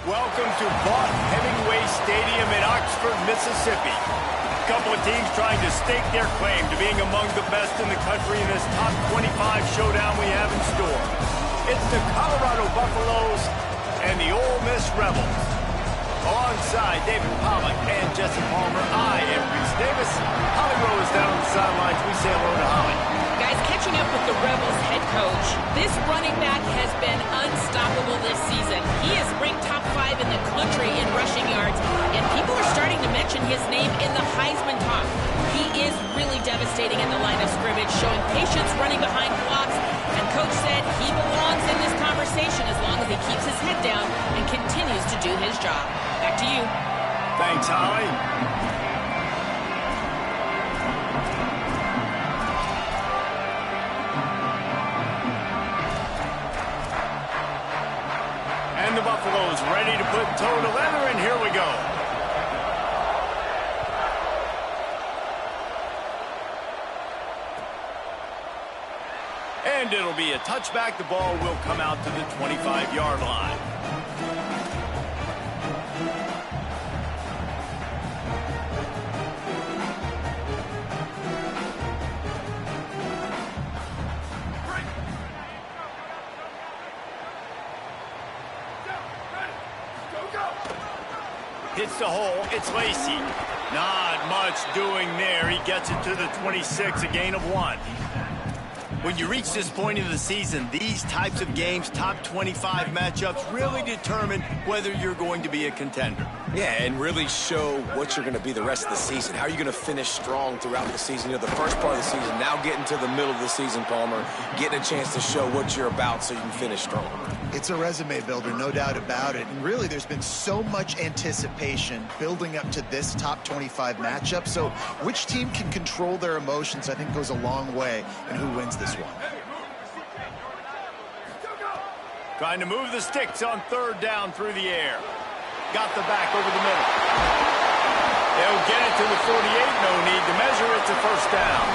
Welcome to Vaught Hemingway Stadium in Oxford, Mississippi. A couple of teams trying to stake their claim to being among the best in the country in this top 25 showdown we have in store. It's the Colorado Buffaloes and the Ole Miss Rebels. Alongside David Pollack and Jesse Palmer, I am Reese Davis. Holly Rose down on the sidelines. We say hello to Holly. Guys, catching up with the Rebels head coach, this running back has been unstoppable this season. He is ranked top 5 in the country in rushing yards, and people are starting to mention his name in the Heisman talk. He is really devastating in the line of scrimmage, showing patience running behind blocks, and coach said he belongs in this conversation as long as he keeps his head down and continues to do his job. Back to you. Thanks, Holly. And the Buffaloes ready to put toe to leather, and here we go. And it'll be a touchback. The ball will come out to the 25-yard line. Hits the hole. It's Lacy. Not much doing there. He gets it to the 26, a gain of 1. When you reach this point in the season, these types of games, top 25 matchups, really determine whether you're going to be a contender. Yeah, and really show what you're going to be the rest of the season. How are you going to finish strong throughout the season? You know, the first part of the season, now getting to the middle of the season, Palmer, getting a chance to show what you're about so you can finish strong. It's a resume builder, no doubt about it. And really, there's been so much anticipation building up to this top 25 matchup. So which team can control their emotions, I think, goes a long way in who wins this one. Trying to move the sticks on third down through the air. Got the back over the middle. They'll get it to the 48. No need to measure. It's a first down.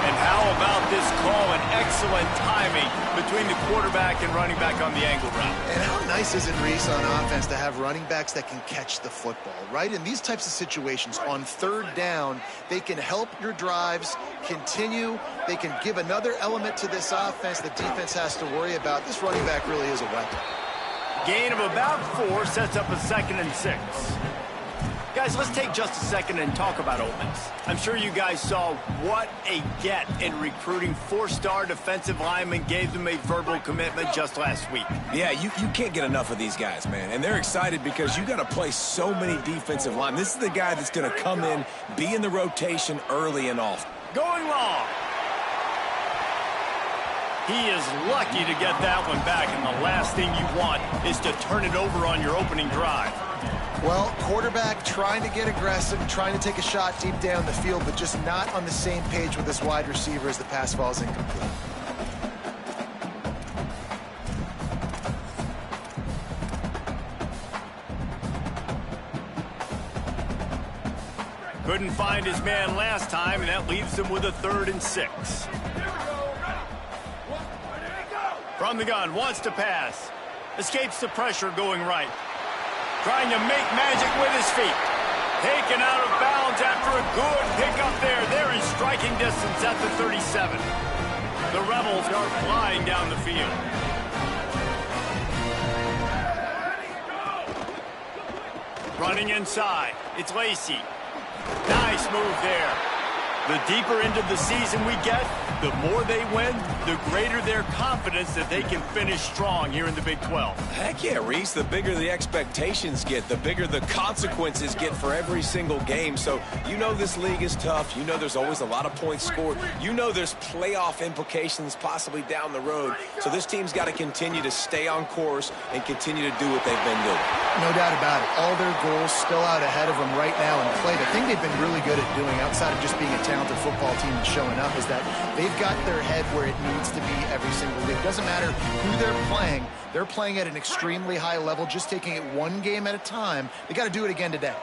And how about this call and excellent timing between the quarterback and running back on the angle route. And how nice is it, Reese, on offense to have running backs that can catch the football, right? In these types of situations, on third down, they can help your drives continue. They can give another element to this offense the defense has to worry about. This running back really is a weapon. Gain of about 4 sets up a 2nd and 6. Guys, let's take just a second and talk about Ole Miss. I'm sure you guys saw what a get in recruiting. 4-star defensive linemen, gave them a verbal commitment just last week. Yeah, you can't get enough of these guys, man. And they're excited because you got to play so many defensive linemen. This is the guy that's going to come in, be in the rotation early and often. Going long. He is lucky to get that one back, and the last thing you want is to turn it over on your opening drive. Well, quarterback trying to get aggressive, trying to take a shot deep down the field, but just not on the same page with his wide receiver as the pass falls incomplete. Couldn't find his man last time, and that leaves him with a 3rd and 6. From the gun, wants to pass. Escapes the pressure going right. Trying to make magic with his feet. Taken out of bounds after a good pickup there. They're in striking distance at the 37. The Rebels are flying down the field. Running inside. It's Lacy. Nice move there. The deeper into the season we get, The more they win, the greater their confidence that they can finish strong here in the Big 12. Heck yeah, Reese. The bigger the expectations get, the bigger the consequences get for every single game. So you know this league is tough. You know there's always a lot of points scored. You know there's playoff implications possibly down the road. So this team's got to continue to stay on course and continue to do what they've been doing. No doubt about it. All their goals still out ahead of them right now in play. The thing they've been really good at doing, outside of just being a talented football team and showing up, is that they've got their head where it needs to be every single week. Doesn't matter who they're playing. They're playing at an extremely high level, just taking it one game at a time. They got to do it again today.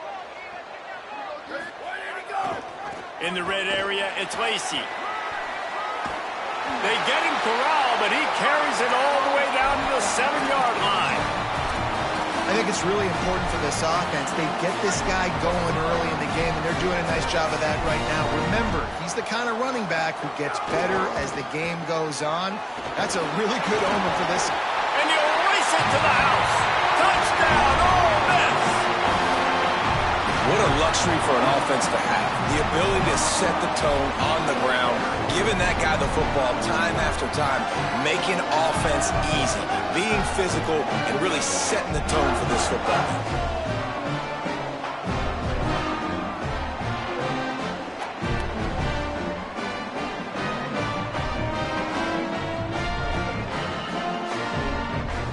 In the red area, it's Lacey. They get him corralled, but he carries it all the way down to the 7-yard line. I think it's really important for this offense. They get this guy going early in the game, and they're doing a nice job of that right now. Remember, he's the kind of running back who gets better as the game goes on. That's a really good omen for this. And he'll race it to the house. Touchdown, Ole Miss. What a luxury for an offense to have. The ability to set the tone on the ground, giving that guy the football time after time, making offense easy, being physical, and really setting the tone for this football team.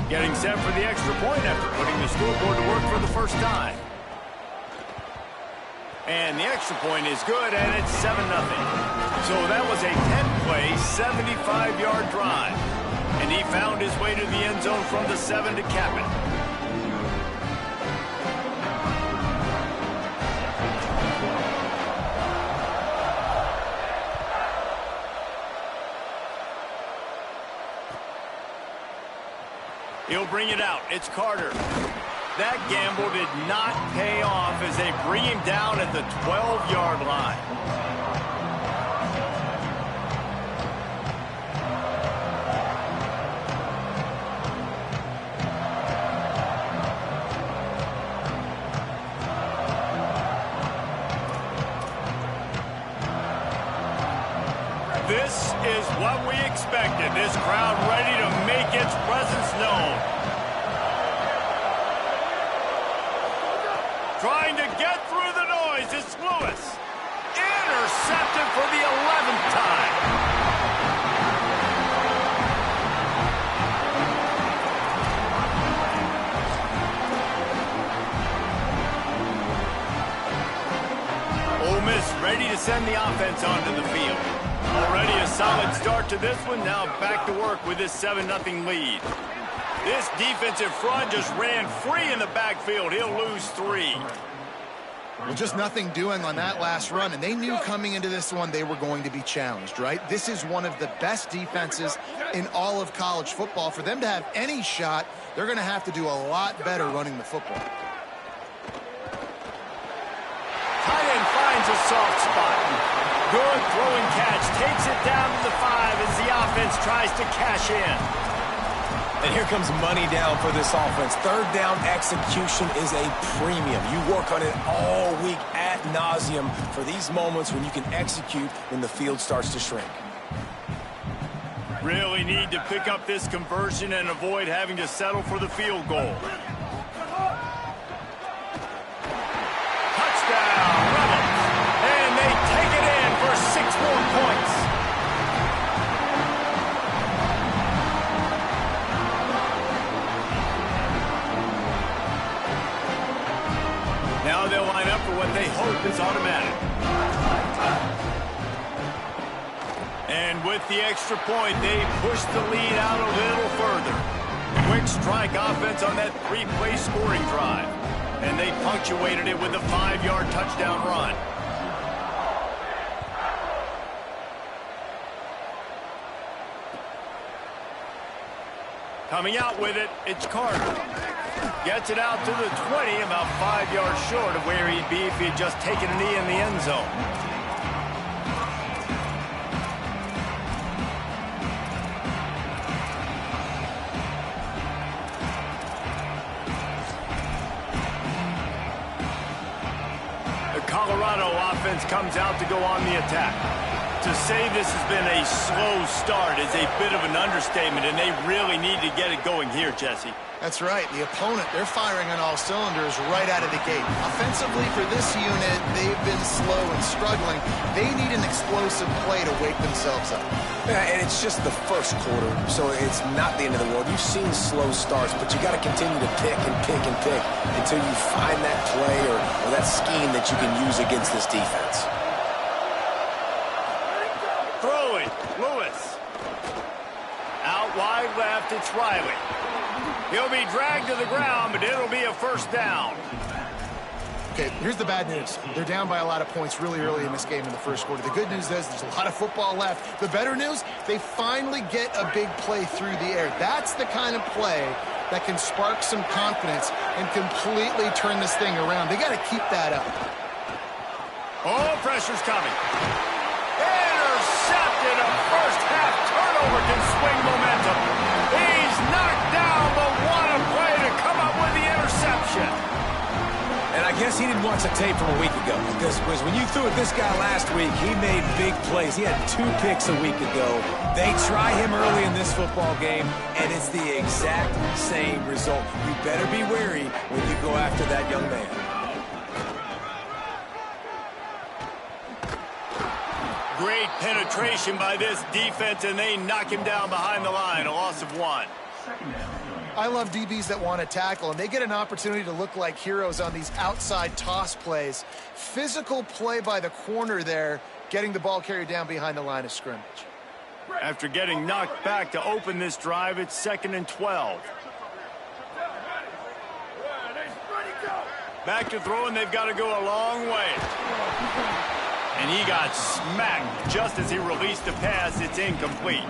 Getting set for the extra point after putting the scoreboard to work for the first time. And the extra point is good, and it's 7-0. So that was a 10-play, 75-yard drive. And he found his way to the end zone from the 7 to cap it. He'll bring it out. It's Carter. That gamble did not pay off as they bring him down at the 12-yard line. This is what we expected. This crowd ready to make its presence known. Trying to get through the noise, it's Lewis. Intercepted for the 11th time. Ole Miss ready to send the offense onto the field. Already a solid start to this one. Now back to work with this 7-0 lead. This defensive front just ran free in the backfield. He'll lose 3. Well, just nothing doing on that last run, and they knew coming into this one they were going to be challenged, right? This is one of the best defenses in all of college football. For them to have any shot, they're going to have to do a lot better running the football. Tight end finds a soft spot. Good throwing catch. Takes it down to the 5 as the offense tries to cash in. And here comes money down for this offense. Third down execution is a premium. You work on it all week ad nauseum for these moments when you can execute when the field starts to shrink. Really need to pick up this conversion and avoid having to settle for the field goal. Touchdown, Rebels. And they take it in for 6 more points. Now they'll line up for what they hope is automatic. And with the extra point, they push the lead out a little further. Quick strike offense on that 3-play scoring drive. And they punctuated it with a 5-yard touchdown run. Coming out with it, it's Carter. Gets it out to the 20, about 5 yards short of where he'd be if he had just taken a knee in the end zone. The Colorado offense comes out to go on the attack. To say this has been a slow start is a bit of an understatement, and they really need to get it going here, Jesse. That's right. The opponent, they're firing on all cylinders right out of the gate. Offensively for this unit, they've been slow and struggling. They need an explosive play to wake themselves up. Yeah, and it's just the first quarter, so it's not the end of the world. You've seen slow starts, but you got to continue to pick and pick and pick until you find that play or that scheme that you can use against this defense. Throwing, Lewis. Out wide left, it's Riley. He'll be dragged to the ground, but it'll be a first down. Okay, here's the bad news. They're down by a lot of points really early in this game in the first quarter. The good news is there's a lot of football left. The better news, they finally get a big play through the air. That's the kind of play that can spark some confidence and completely turn this thing around. They got to keep that up. Oh, pressure's coming. Intercepted. A first half turnover can swing momentum. He's knocked down, but what a play to come up with the interception. And I guess he didn't watch the tape from a week ago, because when you threw at this guy last week, he made big plays. He had 2 picks a week ago. They try him early in this football game, and it's the exact same result. You better be wary when you go after that young man. Great penetration by this defense, and they knock him down behind the line. A loss of 1. I love DBs that want to tackle, and they get an opportunity to look like heroes on these outside toss plays. Physical play by the corner there, getting the ball carried down behind the line of scrimmage. After getting knocked back to open this drive, it's 2nd and 12. Back to throw, and they've got to go a long way. And he got smacked just as he released the pass. It's incomplete.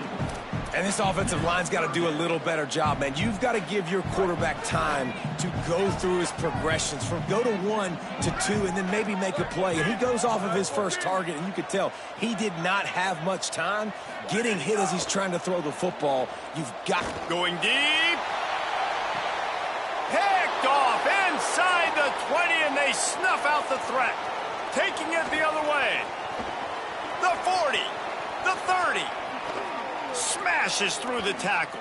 And this offensive line's got to do a little better job, man. You've got to give your quarterback time to go through his progressions from go to 1 to 2 and then maybe make a play. And he goes off of his first target, and you could tell he did not have much time getting hit as he's trying to throw the football. You've got going deep. Picked off inside the 20, and they snuff out the threat. Taking it the other way. The 40. The 30. Smashes through the tackle.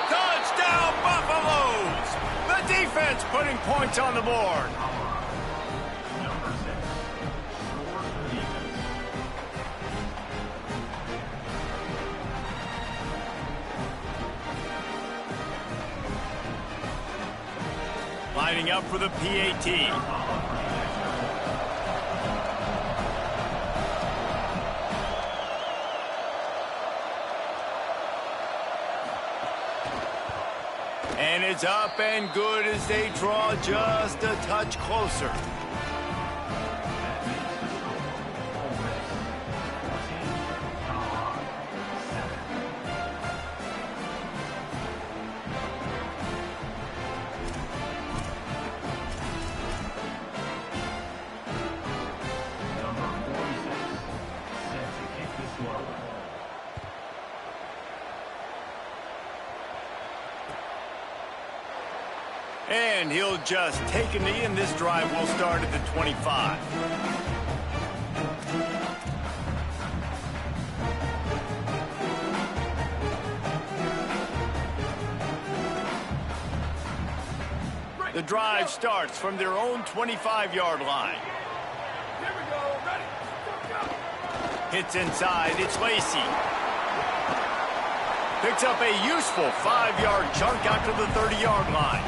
Touchdown, Buffaloes! The defense putting points on the board. Lining up for the PAT. And it's up and good as they draw just a touch closer. And he'll just take a knee, and this drive will start at the 25. The drive starts from their own 25-yard line. Here we go. Ready. Go. Hits inside. It's Lacy. Picks up a useful 5-yard chunk out to the 30-yard line.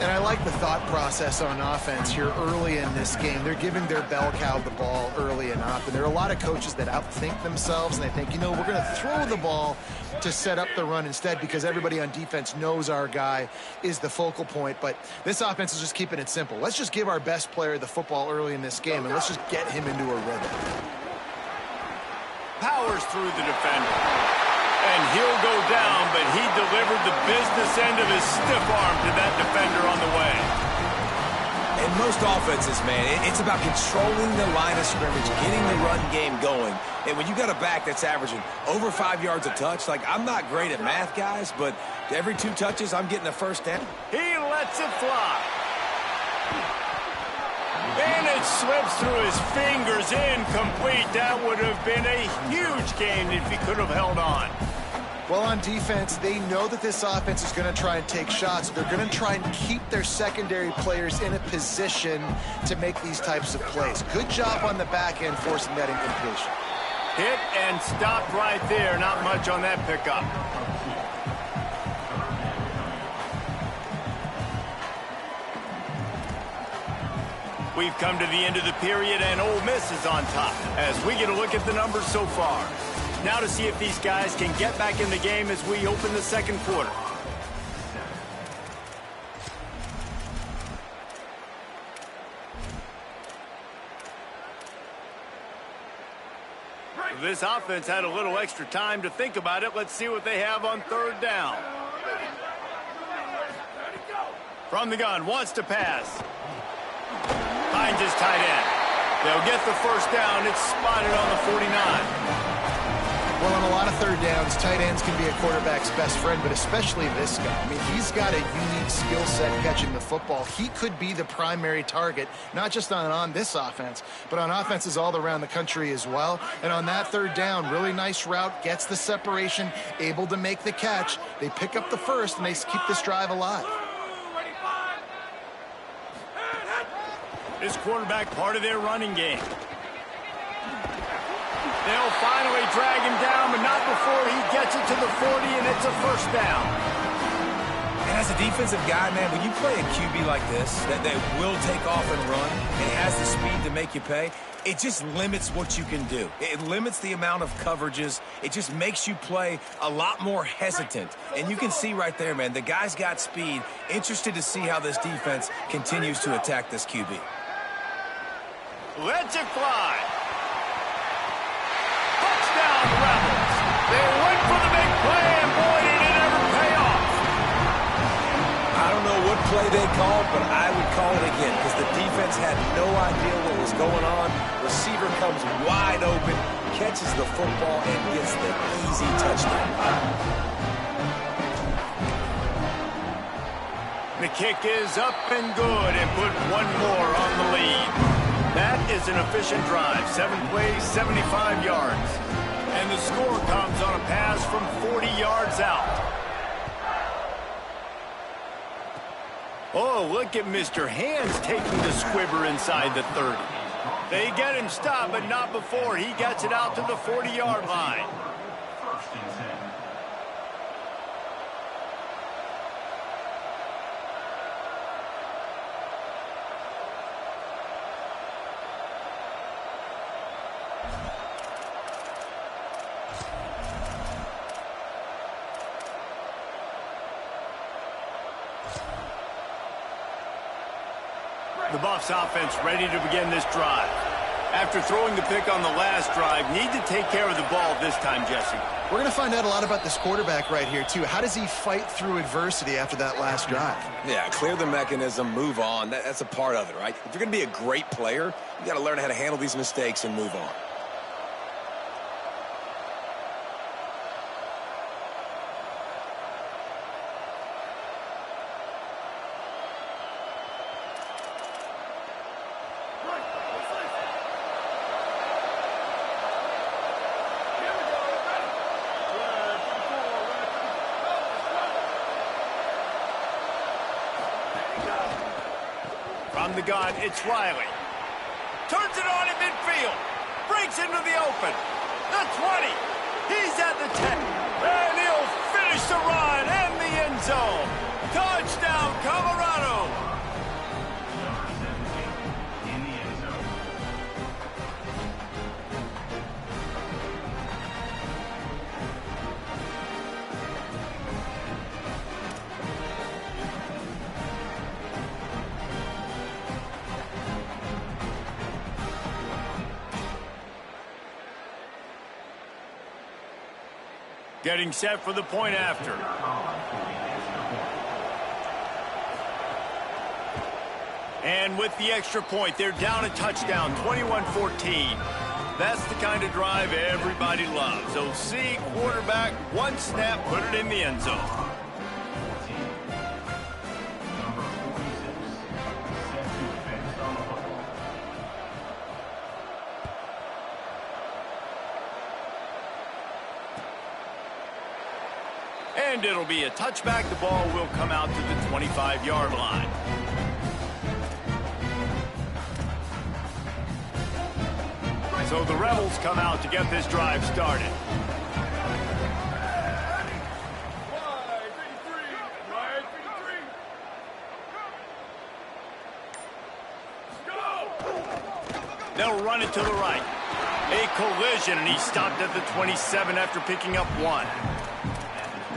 And I like the thought process on offense here early in this game. They're giving their bell cow the ball early and often. There are a lot of coaches that outthink themselves, and they think, you know, we're going to throw the ball to set up the run instead because everybody on defense knows our guy is the focal point. But this offense is just keeping it simple. Let's just give our best player the football early in this game, and let's just get him into a rhythm. Powers through the defender. And he'll go down, but he delivered the business end of his stiff arm to that defender on the way. In most offenses, man, it's about controlling the line of scrimmage, getting the run game going. And when you got a back that's averaging over 5 yards a touch, like, I'm not great at math, guys, but every 2 touches, I'm getting a first down. He lets it fly. And it slips through his fingers, incomplete. That would have been a huge gain if he could have held on. Well, on defense, they know that this offense is going to try and take shots. They're going to try and keep their secondary players in a position to make these types of plays. Good job on the back end forcing that incompletion. Hit and stopped right there. Not much on that pickup. We've come to the end of the period, and Ole Miss is on top as we get a look at the numbers so far. Now to see if these guys can get back in the game as we open the second quarter. This offense had a little extra time to think about it. Let's see what they have on third down. From the gun, wants to pass. Finds his tight end. They'll get the first down. It's spotted on the 49. Well, on a lot of third downs, tight ends can be a quarterback's best friend, but especially this guy. I mean, he's got a unique skill set catching the football. He could be the primary target, not just on this offense, but on offenses all around the country as well. And on that third down, really nice route, gets the separation, able to make the catch. They pick up the first, and they keep this drive alive. This quarterback part of their running game. They'll finally drag him down, but not before he gets it to the 40, and it's a first down. And as a defensive guy, man, when you play a QB like this, that will take off and run, and he has the speed to make you pay, it just limits what you can do. It limits the amount of coverages. It just makes you play a lot more hesitant. And you can see right there, man, the guy's got speed. Interested to see how this defense continues to attack this QB. Lets it fly. Touchdown, Rebels. They went for the big play, and boy, did it ever pay off. I don't know what play they called, but I would call it again because the defense had no idea what was going on. Receiver comes wide open, catches the football, and gets the easy touchdown. The kick is up and good, and put one more on the lead. That is an efficient drive. 7 plays, 75 yards. And the score comes on a pass from 40 yards out. Oh, look at Mr. Hands taking the squibber inside the 30. They get him stopped, but not before he gets it out to the 40-yard line. The Buffs offense ready to begin this drive. After throwing the pick on the last drive, need to take care of the ball this time, Jesse. We're going to find out a lot about this quarterback right here, too. How does he fight through adversity after that last drive? Yeah, clear the mechanism, move on. That's a part of it, right? If you're going to be a great player, you got to learn how to handle these mistakes and move on. From the gun, it's Riley. Turns it on in midfield. Breaks into the open. The 20. He's at the 10. And he'll finish the run and the end zone. Touchdown, Colorado. Getting set for the point after. And with the extra point, they're down a touchdown, 21-14. That's the kind of drive everybody loves. OC, quarterback, one snap, put it in the end zone. deemed it'll be a touchback. The ball will come out to the 25-yard line. So the Rebels come out to get this drive started. They'll run it to the right. A collision, and he stopped at the 27 after picking up 1.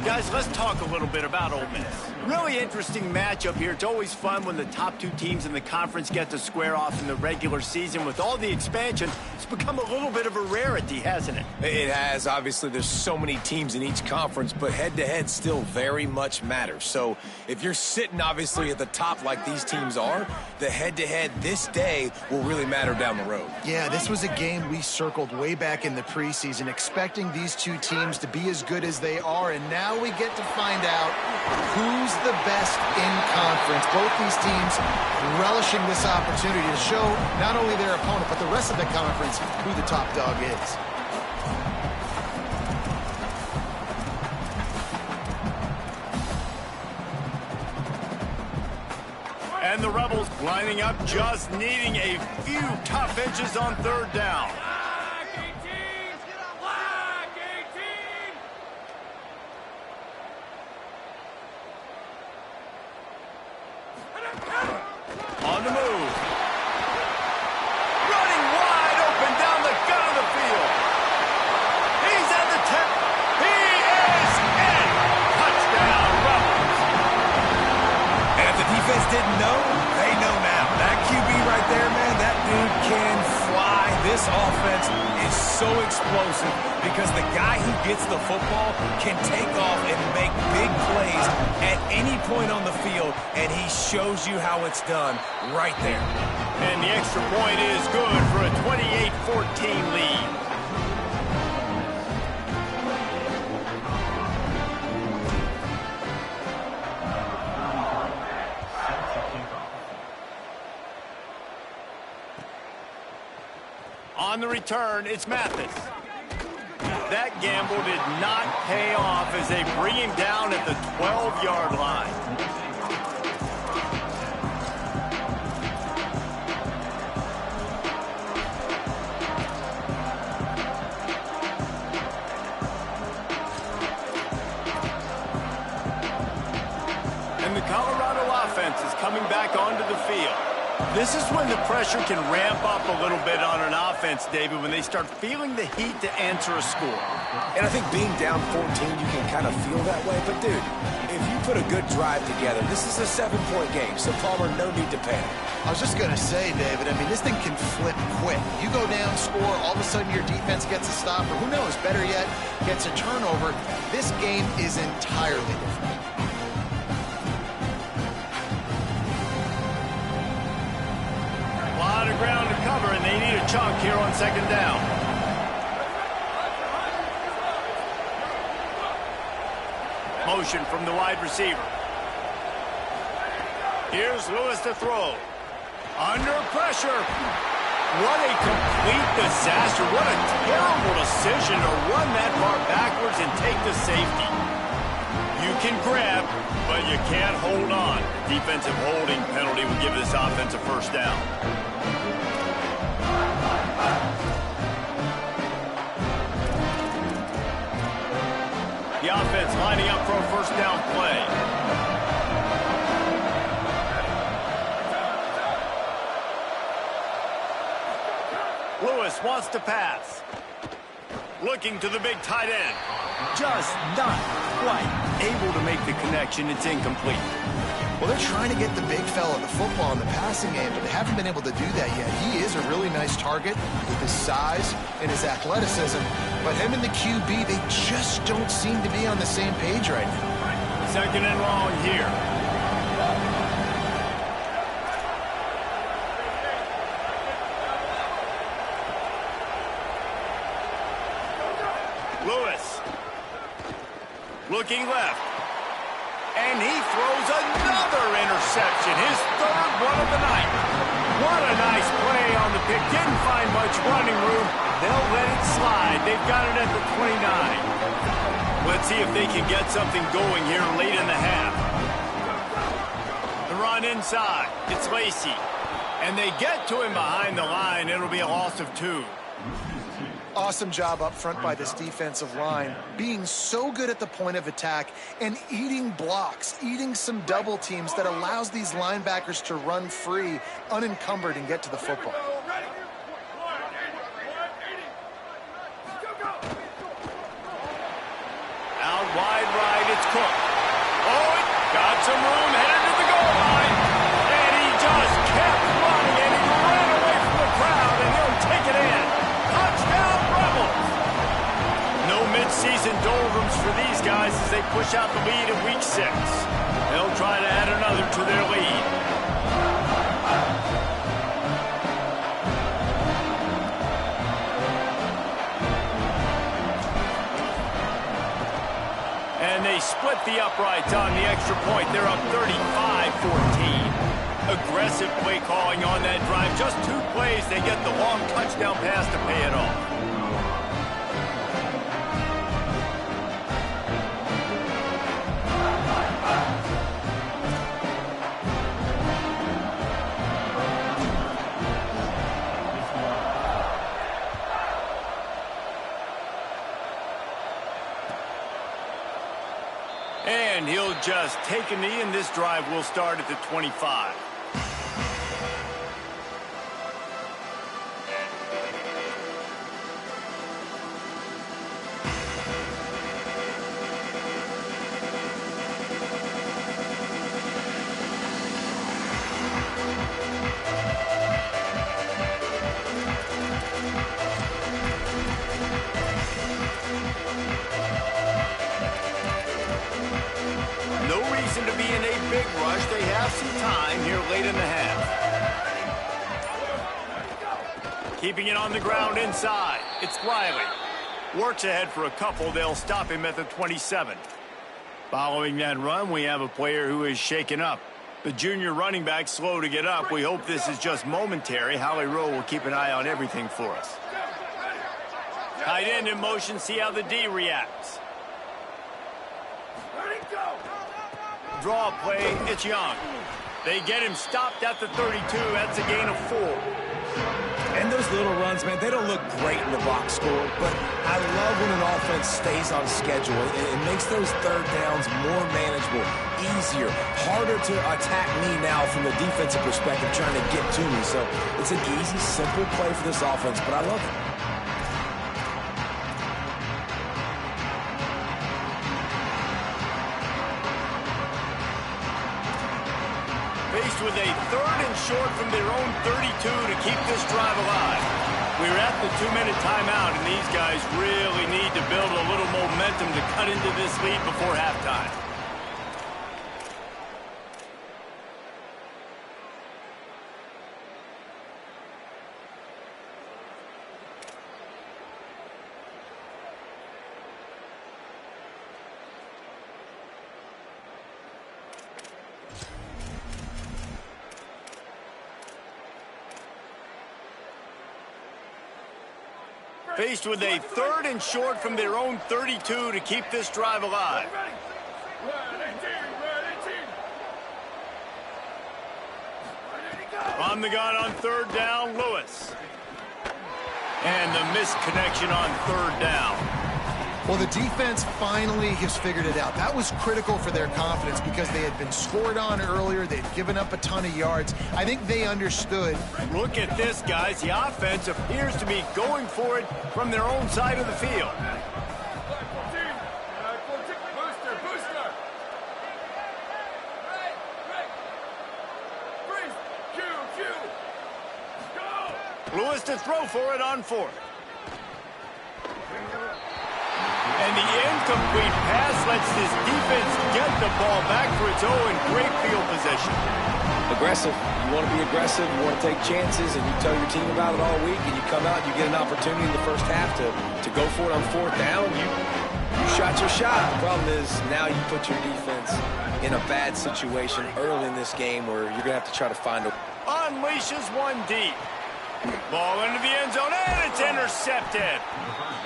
Guys, let's talk a little bit about Ole Miss. Really interesting matchup here. It's always fun when the top 2 teams in the conference get to square off in the regular season. With all the expansion, it's become a little bit of a rarity, hasn't it? It has. Obviously, there's so many teams in each conference, but head-to-head still very much matters. So if you're sitting, obviously, at the top like these teams are, the head-to-head this day will really matter down the road. Yeah, this was a game we circled way back in the preseason, expecting these 2 teams to be as good as they are, and now we get to find out who's the best in conference. Both these teams relishing this opportunity to show not only their opponent, but the rest of the conference who the top dog is. And the Rebels lining up, just needing a few tough inches on 3rd down. On the move. Running wide open down the gut of the field. He's at the 10. He is in. Touchdown, Rebels. And if the defense didn't know, they know now. That QB right there, man, that dude can fly. This offense is so explosive because the guy who gets the football can take off and make big plays at any point on the field, and he shows you how it's done right there. And the extra point is good for a 28-14 lead. On the return, it's Mathis. That gamble did not pay off as they bring him down at the 12-yard line. And the Colorado offense is coming back onto the field. This is when the pressure can ramp up a little bit on an offense, David, when they start feeling the heat to answer a score. And I think being down 14, you can kind of feel that way. But, dude, if you put a good drive together, this is a 7-point game, so Palmer, no need to panic. I was just going to say, David, I mean, this thing can flip quick. You go down, score, all of a sudden your defense gets a stop, or who knows, better yet, gets a turnover. This game is entirely different. A lot of ground to cover, and they need a chunk here on 2nd down. Motion from the wide receiver. Here's Lewis to throw. Under pressure. What a complete disaster. What a terrible decision to run that far backwards and take the safety. You can grab, but you can't hold on. Defensive holding penalty will give this offense a 1st down. The offense lining up for a 1st down play. Lewis wants to pass. Looking to the big tight end. Just not quite able to make the connection. It's incomplete. Well, they're trying to get the big fella the football in the passing game, but they haven't been able to do that yet. He is a really nice target with his size and his athleticism, but him and the QB, they just don't seem to be on the same page right now. 2nd and long here. Lewis. Looking left. And he throws another interception, his 3rd one of the night. What a nice play on the pick. Didn't find much running room. They'll let it slide. They've got it at the 29. Let's see if they can get something going here late in the half. The run inside. It's Lacy. And they get to him behind the line. It'll be a loss of 2. Awesome job up front by this defensive line, being so good at the point of attack and eating blocks, eating some double teams that allows these linebackers to run free, unencumbered, and get to the football. Out wide right, it's Cook. Oh, got some room, headed to the goal line. And he just kept running, and he ran away from the crowd, and he'll take it in. Touchdown, Rebels! No mid-season doldrums for these guys as they push out the lead in Week 6. They'll try to add another to their lead. And they split the uprights on the extra point. They're up 35-14. Aggressive play calling on that drive. Just 2 plays, they get the long touchdown pass to pay it off. And he'll just take a knee, and this drive will start at the 25. No reason to be in a big rush. They have some time here late in the half. Keeping it on the ground inside. It's Riley. Works ahead for a couple. They'll stop him at the 27. Following that run, we have a player who is shaken up. The junior running back slow to get up. We hope this is just momentary. Howie Rowe will keep an eye on everything for us. Tight end in motion. See how the D reacts. Draw play, it's Young. They get him stopped at the 32. That's a gain of 4. And those little runs, man, they don't look great in the box score, but I love when an offense stays on schedule. It makes those third downs more manageable, easier, harder to attack me now from the defensive perspective trying to get to me. So it's an easy, simple play for this offense, but I love it. Faced with a 3rd and short from their own 32 to keep this drive alive. We're at the 2-minute timeout, and these guys really need to build a little momentum to cut into this lead before halftime. Faced with a 3rd and short from their own 32 to keep this drive alive. On the gun on 3rd down, Lewis. And the missed connection on 3rd down. Well, the defense finally has figured it out. That was critical for their confidence because they had been scored on earlier. They'd given up a ton of yards. I think they understood. Look at this, guys. The offense appears to be going for it from their own side of the field. Lewis to throw for it on 4th. And the incomplete pass lets this defense get the ball back for its own. Great field position. Aggressive. You want to be aggressive. You want to take chances, and you tell your team about it all week, and you come out and you get an opportunity in the first half to go for it on 4th down. You shot your shot. The problem is now you put your defense in a bad situation early in this game where you're going to have to try to find a... Unleashes one deep. Ball into the end zone, and it's intercepted.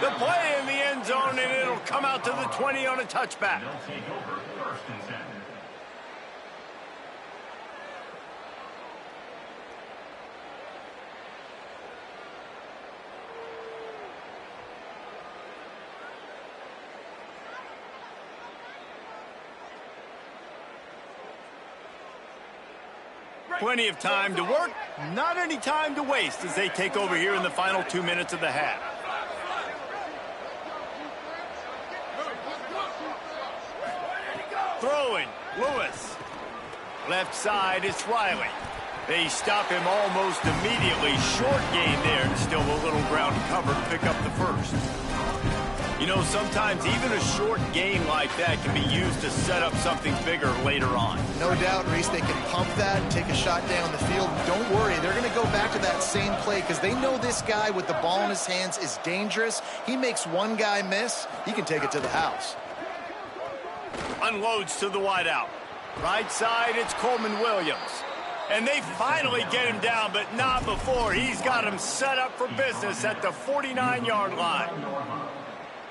The play in the end zone, and it'll come out to the 20 on a touchback. Plenty of time to work, not any time to waste as they take over here in the final 2 minutes of the half. Throwing, Lewis. Left side is Riley. They stop him almost immediately. Short gain there, and still a little ground cover to pick up the first. You know, sometimes even a short game like that can be used to set up something bigger later on. No doubt, Reese, they can pump that and take a shot down the field. Don't worry, they're going to go back to that same play because they know this guy with the ball in his hands is dangerous. He makes one guy miss, he can take it to the house. Unloads to the wideout. Right side, it's Coleman Williams. And they finally get him down, but not before. He's got him set up for business at the 49-yard line.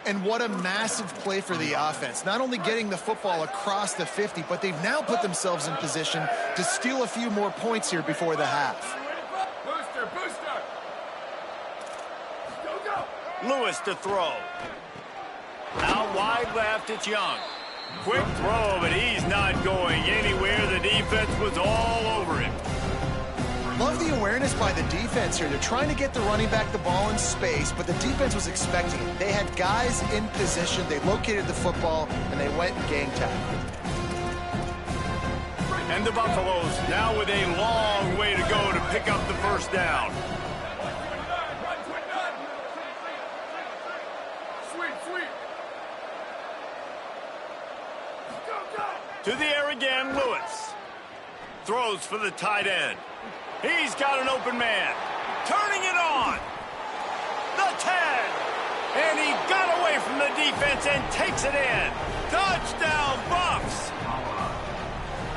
And what a massive play for the offense. Not only getting the football across the 50, but they've now put themselves in position to steal a few more points here before the half. Lewis to throw. Out wide left, it's Young. Quick throw, but he's not going anywhere. The defense was all over him. Love the awareness by the defense here. They're trying to get the running back the ball in space, but the defense was expecting it. They had guys in position. They located the football, and they went and gang tackled. And the Buffaloes now with a long way to go to pick up the first down. To the air again, Lewis. Throws for the tight end. He's got an open man. Turning it on. The 10. And he got away from the defense and takes it in. Touchdown, Buffs.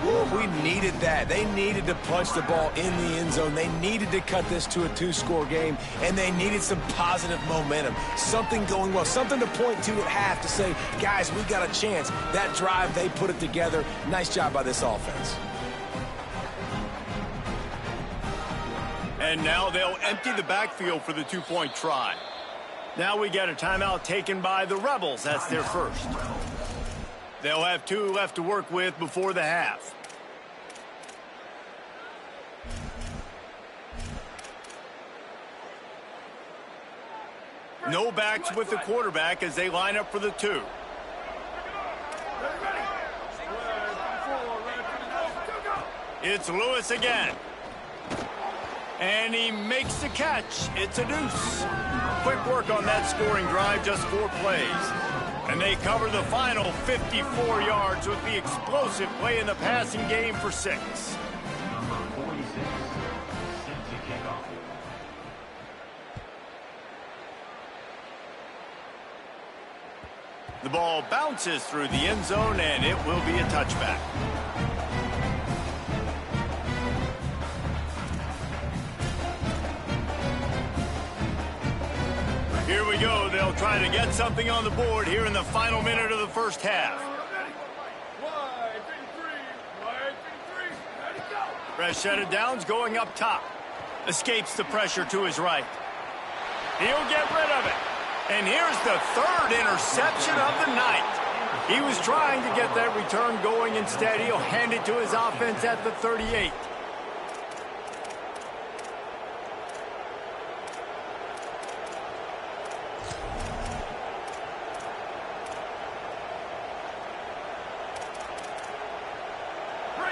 Ooh, we needed that. They needed to punch the ball in the end zone. They needed to cut this to a 2-score game, and they needed some positive momentum. Something going well, something to point to at half to say, guys, we got a chance. That drive, they put it together. Nice job by this offense. And now they'll empty the backfield for the two-point try. Now we get a timeout taken by the Rebels. That's their first. They'll have 2 left to work with before the half. No backs with the quarterback as they line up for the 2. It's Lewis again. And he makes the catch. It's a deuce. Quick work on that scoring drive, just 4 plays. And they cover the final 54 yards with the explosive play in the passing game for 6. The ball bounces through the end zone, and it will be a touchback. Here we go. They'll try to get something on the board here in the final minute of the first half. Rashad Downs going up top. Escapes the pressure to his right. He'll get rid of it. And here's the 3rd interception of the night. He was trying to get that return going. Instead, he'll hand it to his offense at the 38.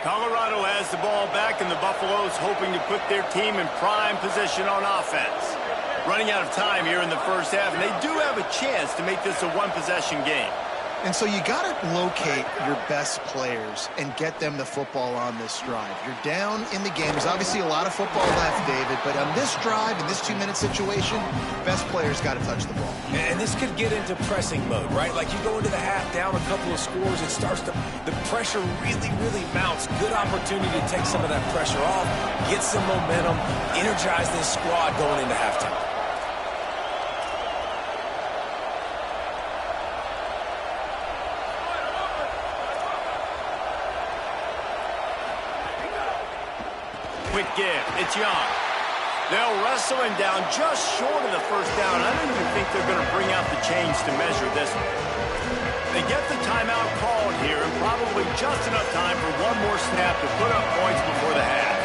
Colorado has the ball back, and the Buffaloes hoping to put their team in prime position on offense. Running out of time here in the first half, and they do have a chance to make this a one-possession game. And so you got to locate your best players and get them the football on this drive. You're down in the game. There's obviously a lot of football left, David, but on this drive, in this 2-minute situation, best players got to touch the ball. And this could get into pressing mode, right? Like you go into the half down a couple of scores, it starts to, the pressure really, really mounts. Good opportunity to take some of that pressure off, get some momentum, energize this squad going into halftime. quick give. It's Young. They'll wrestle him down just short of the first down. I don't even think they're going to bring out the chains to measure this one. They get the timeout called here, and probably just enough time for one more snap to put up points before the half.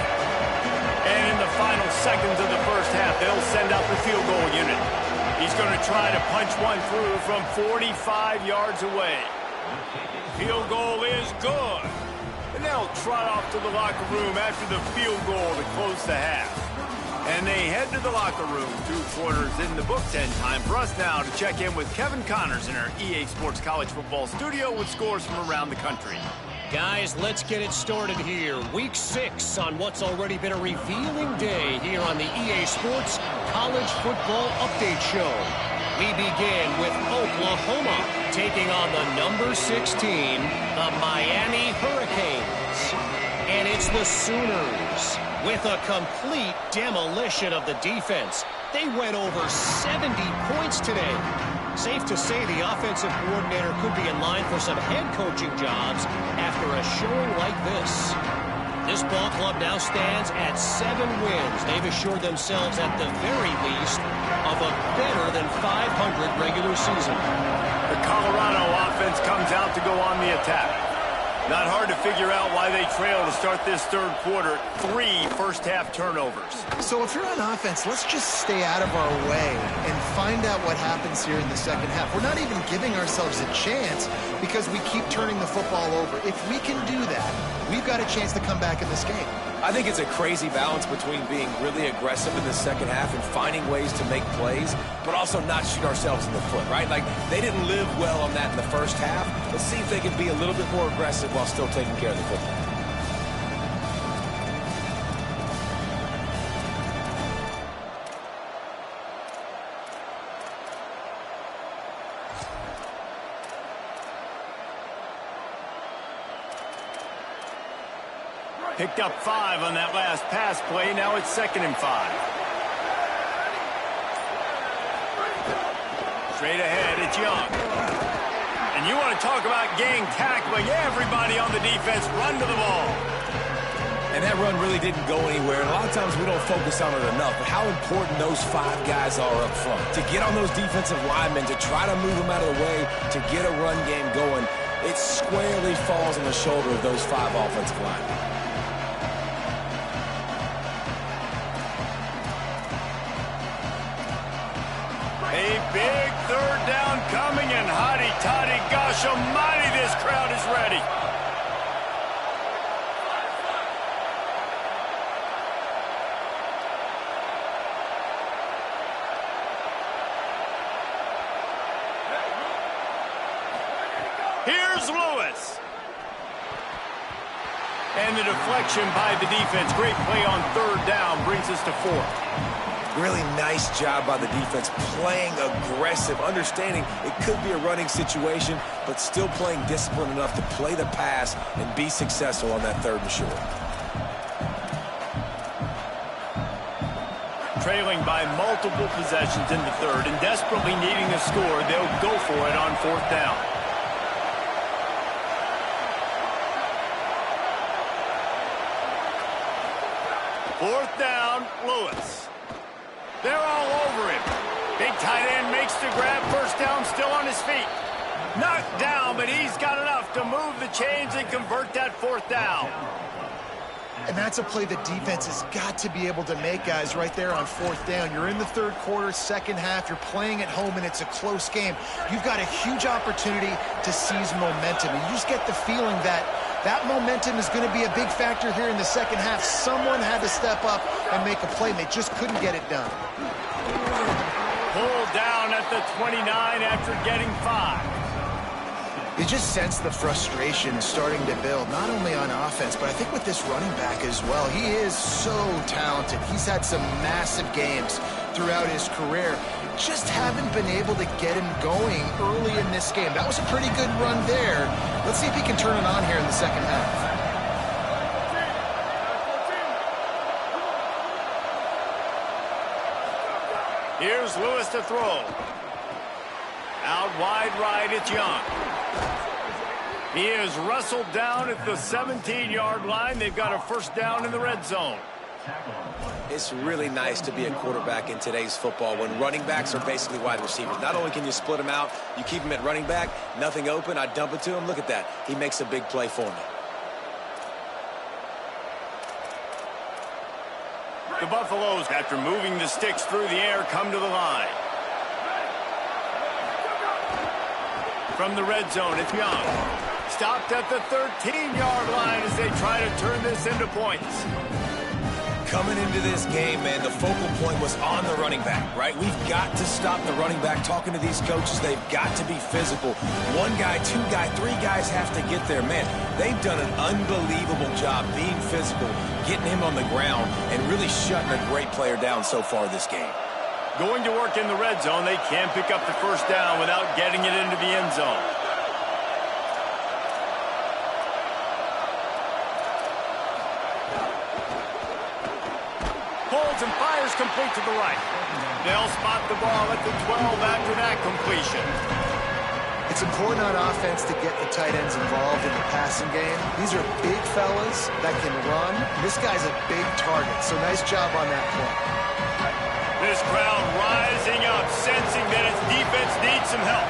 And in the final seconds of the first half, they'll send out the field goal unit. He's going to try to punch one through from 45 yards away. Field goal is good. And they'll trot off to the locker room after the field goal to close the half. And they head to the locker room. 2 quarters in the books, and time for us now to check in with Kevin Connors in our EA Sports College Football studio with scores from around the country. Guys, let's get it started here. Week 6 on what's already been a revealing day here on the EA Sports College Football Update Show. We begin with Oklahoma taking on the number 6 team, the Miami Hurricanes. And it's the Sooners with a complete demolition of the defense. They went over 70 points today. Safe to say the offensive coordinator could be in line for some head coaching jobs after a showing like this. This ball club now stands at 7 wins. They've assured themselves at the very least of a better than 500 regular season. The Colorado offense comes out to go on the attack. Not hard to figure out why they trail to start this third quarter. 3 first-half turnovers. So if you're on offense, let's just stay out of our way and find out what happens here in the second half. We're not even giving ourselves a chance because we keep turning the football over. If we can do that, we've got a chance to come back in this game. I think it's a crazy balance between being really aggressive in the second half and finding ways to make plays, but also not shoot ourselves in the foot, right? Like, they didn't live well on that in the first half. Let's see if they can be a little bit more aggressive while still taking care of the football. Picked up 5 on that last pass play. Now it's 2nd and 5. Straight ahead, it's Young. And you want to talk about gang tackling. Everybody on the defense run to the ball. And that run really didn't go anywhere. And a lot of times we don't focus on it enough. But how important those 5 guys are up front. To get on those defensive linemen, to try to move them out of the way, to get a run game going, it squarely falls on the shoulder of those 5 offensive linemen. A big third down coming, and hotty-toddy, gosh almighty, this crowd is ready. Here's Lewis. And the deflection by the defense. Great play on third down brings us to 4th. Really nice job by the defense, playing aggressive, understanding it could be a running situation, but still playing disciplined enough to play the pass and be successful on that 3rd and short. Trailing by multiple possessions in the 3rd and desperately needing a score, they'll go for it on 4th down. Fourth down, Lewis. They're all over him. Big tight end makes the grab. First down, still on his feet. Knocked down, but he's got enough to move the chains and convert that 4th down. And that's a play the defense has got to be able to make, guys, right there on 4th down. You're in the 3rd quarter, second half. You're playing at home, and it's a close game. You've got a huge opportunity to seize momentum. And you just get the feeling that that momentum is going to be a big factor here in the second half. Someone had to step up and make a play, and they just couldn't get it done. Pulled down at the 29 after getting 5. You just sense the frustration starting to build, not only on offense, but I think with this running back as well. He is so talented. He's had some massive games throughout his career. Just haven't been able to get him going early in this game. That was a pretty good run there. Let's see if he can turn it on here in the second half. Here's Lewis to throw. Out wide right, it's Young. He is wrestled down at the 17-yard line. They've got a first down in the red zone. It's really nice to be a quarterback in today's football when running backs are basically wide receivers. Not only can you split them out, you keep them at running back, nothing open, I dump it to him. Look at that. He makes a big play for me. The Buffaloes, after moving the sticks through the air, come to the line. From the red zone, it's Young. Stopped at the 13-yard line as they try to turn this into points. Coming into this game, man, the focal point was on the running back, right? We've got to stop the running back. Talking to these coaches, they've got to be physical. One guy, two guy, three guys have to get there. Man, they've done an unbelievable job being physical, getting him on the ground, and really shutting a great player down so far this game. Going to work in the red zone, they can't pick up the first down without getting it into the end zone. Holds and fires complete to the right. They'll spot the ball at the 12 after that completion. It's important on offense to get the tight ends involved in the passing game. These are big fellas that can run. This guy's a big target, so nice job on that play. This crowd rising up, sensing that its defense needs some help.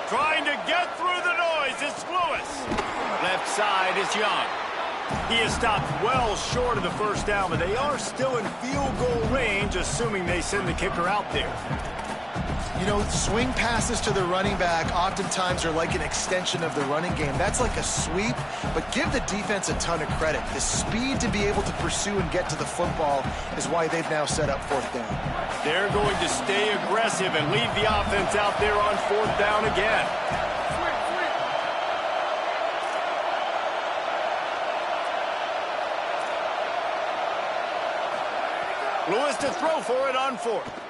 Trying to get through the noise, it's Lewis. Left side is Young. He has stopped well short of the first down, but they are still in field goal range, assuming they send the kicker out there. You know, swing passes to the running back oftentimes are like an extension of the running game. That's like a sweep, but give the defense a ton of credit. The speed to be able to pursue and get to the football is why they've now set up fourth down. They're going to stay aggressive and leave the offense out there on fourth down again. Lewis to throw for it on fourth.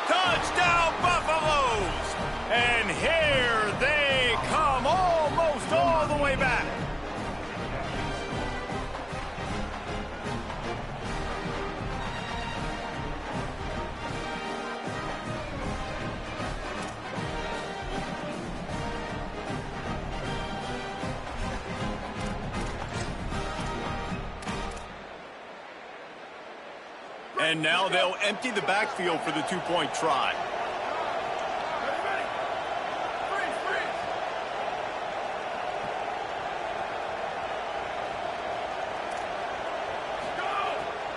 Touchdown, Buffaloes! And here they come, almost all the way back. And now they'll empty the backfield for the two-point try.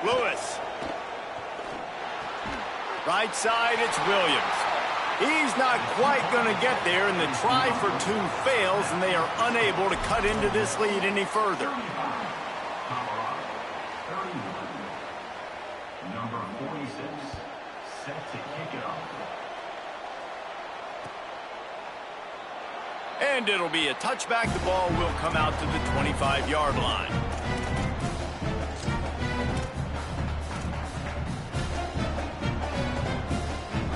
Lewis. Right side, it's Williams. He's not quite going to get there, and the try for two fails, and they are unable to cut into this lead any further. And it'll be a touchback. The ball will come out to the 25-yard line.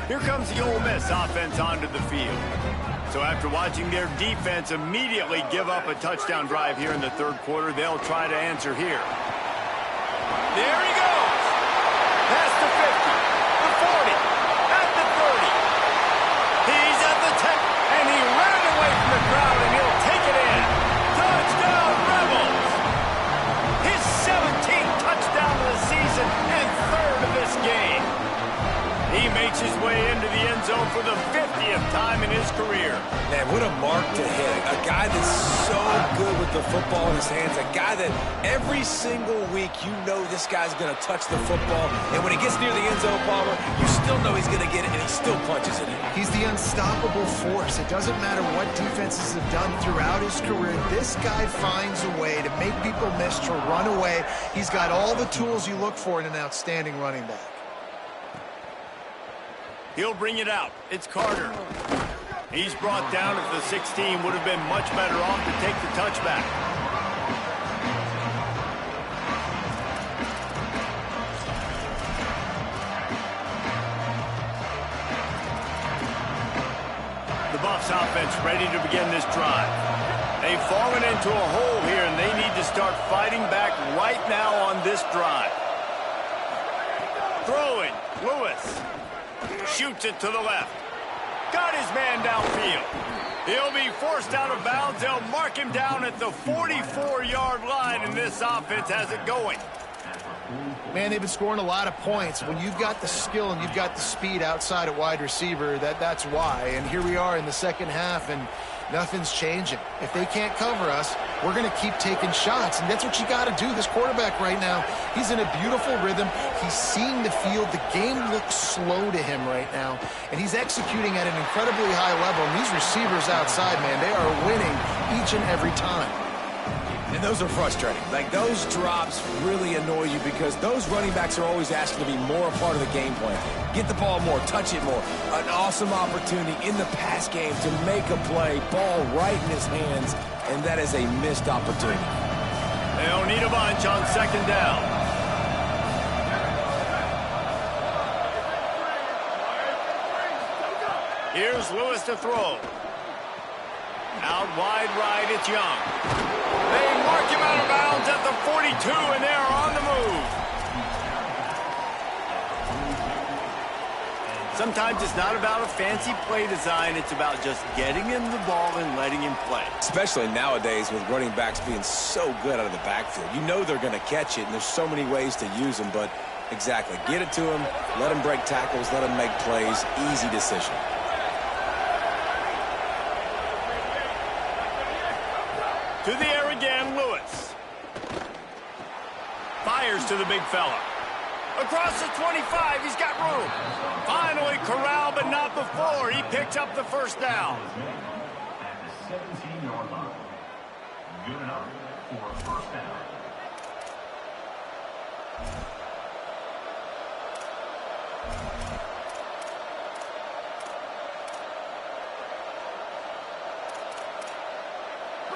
Here comes the Ole Miss offense onto the field. So after watching their defense immediately give up a touchdown drive here in the third quarter, they'll try to answer here. There he goes. Past the 50, the 40, at the 30. He's at the 10, and he ran away from the crowd, and he'll take it in. Touchdown, Rebels! His 17th touchdown of the season and third of this game. He makes his way into the end zone for the 50th time in his career. Man, what a mark to hit. A guy that's so good with the football in his hands. A guy that every single week you know this guy's going to touch the football. And when he gets near the end zone, Palmer, you still know he's going to get it, and he still punches it in. He's the unstoppable force. It doesn't matter what defenses have done throughout his career. This guy finds a way to make people miss, to run away. He's got all the tools you look for in an outstanding running back. He'll bring it out. It's Carter. He's brought down at the 16. Would have been much better off to take the touchback. The Buffs offense ready to begin this drive. They've fallen into a hole here, and they need to start fighting back right now on this drive. Throwing, Lewis. Shoots it to the left. Got his man downfield. He'll be forced out of bounds. They'll mark him down at the 44-yard line, and this offense has it going. Man, they've been scoring a lot of points. When you've got the skill and you've got the speed outside at wide receiver, that's why. And here we are in the second half, and nothing's changing. If they can't cover us, we're going to keep taking shots, and that's what you got to do. This quarterback right now, he's in a beautiful rhythm. He's seeing the field. The game looks slow to him right now, and he's executing at an incredibly high level. And these receivers outside, man, they are winning each and every time. And those are frustrating. Like, those drops really annoy you because those running backs are always asking to be more a part of the game plan. Get the ball more, touch it more. An awesome opportunity in the pass game to make a play, ball right in his hands, and that is a missed opportunity. They'll need a bunch on second down. Here's Lewis to throw. Out wide right, it's Young. They mark him out of bounds at the 42, and they are on the move. Sometimes it's not about a fancy play design. It's about just getting him the ball and letting him play. Especially nowadays with running backs being so good out of the backfield. You know they're going to catch it, and there's so many ways to use them, but exactly. Get it to him, let him break tackles, let him make plays. Easy decision. To the air again, Lewis. Fires to the big fella. Across the 25, he's got room. Finally corralled, but not before. He picks up the first down. At the 17-yard line. Good enough for a first down.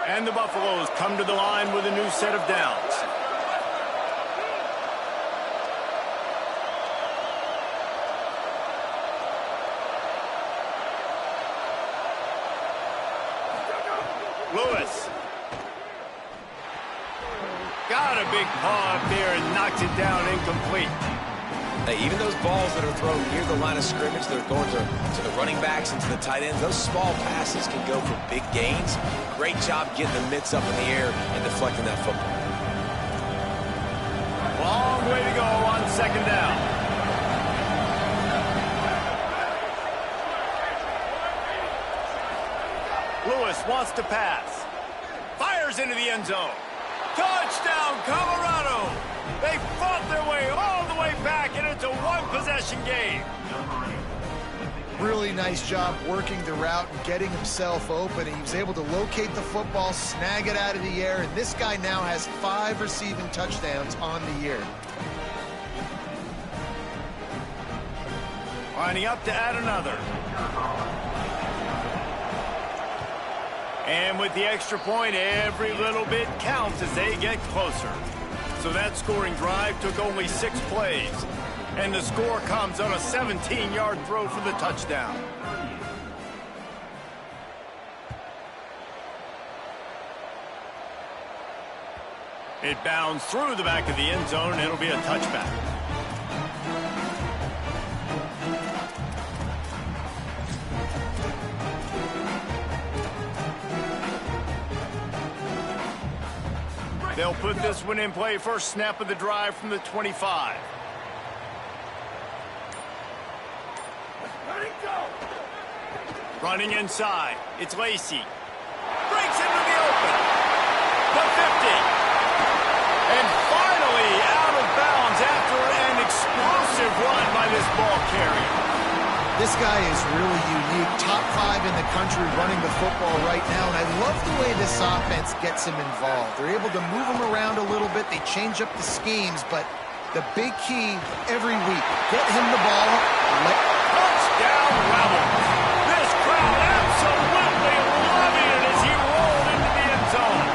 And the Buffaloes come to the line with a new set of downs. Lewis. Got a big paw up there and knocks it down incomplete. Hey, even those balls that are thrown near the line of scrimmage, they're going to the running backs and to the tight ends. Those small passes can go for big gains. Great job getting the mitts up in the air and deflecting that football. Long way to go on second down. Lewis wants to pass. Fires into the end zone. Touchdown, Colorado! They fought their way all the way back, and it's a one-possession game. Really nice job working the route and getting himself open. He was able to locate the football, snag it out of the air, and this guy now has 5 receiving touchdowns on the year. Lining up to add another. And with the extra point, every little bit counts as they get closer. So that scoring drive took only 6 plays. And the score comes on a 17-yard throw for the touchdown. It bounds through the back of the end zone, and it'll be a touchback. They'll put this one in play. First snap of the drive from the 25. Running inside. It's Lacy. Breaks into the open. The 50. And finally out of bounds after an explosive run by this ball carrier. This guy is really unique. Top 5 in the country running the football right now, and I love the way this offense gets him involved. They're able to move him around a little bit. They change up the schemes, but the big key every week, get him the ball. Touchdown, Rebels. This crowd absolutely loving it as he rolled into the end zone.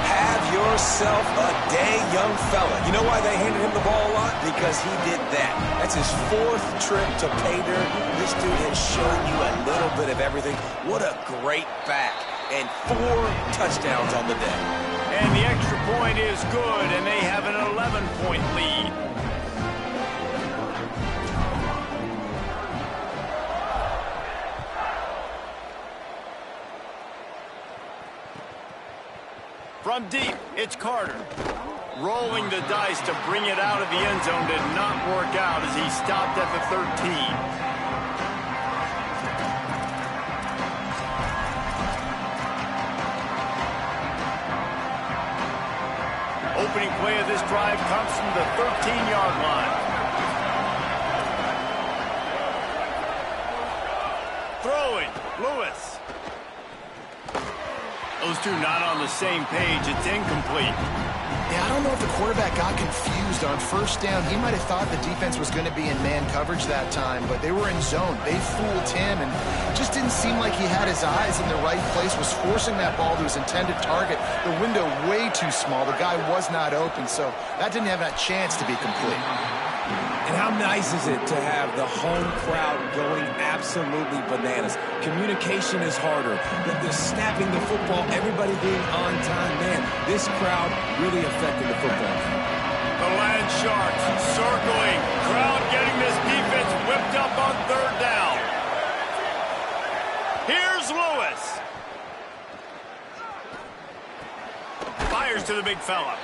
Have yourself a day, young fella. You know why they handed him the ball a lot? Because he did that. That's his 4th trip to pay dirt. This dude has shown you a little bit of everything. What a great back. And 4 touchdowns on the day. And the extra point is good, and they have an 11-point lead. From deep, it's Carter. Rolling the dice to bring it out of the end zone did not work out as he stopped at the 13. Opening play of this drive comes from the 13-yard line. Throwing, Lewis. Those two not on the same page. It's incomplete. Yeah, I don't know if the quarterback got confused on first down. He might have thought the defense was going to be in man coverage that time, but they were in zone. They fooled him, and just didn't seem like he had his eyes in the right place, was forcing that ball to his intended target. The window way too small. The guy was not open, so that didn't have that chance to be complete. And how nice is it to have the home crowd going absolutely bananas? Communication is harder. The snapping the football, everybody being on time. Man, this crowd really affected the football. The Land Sharks circling. Crowd getting this defense whipped up on third down. Here's Lewis. Fires to the big fella.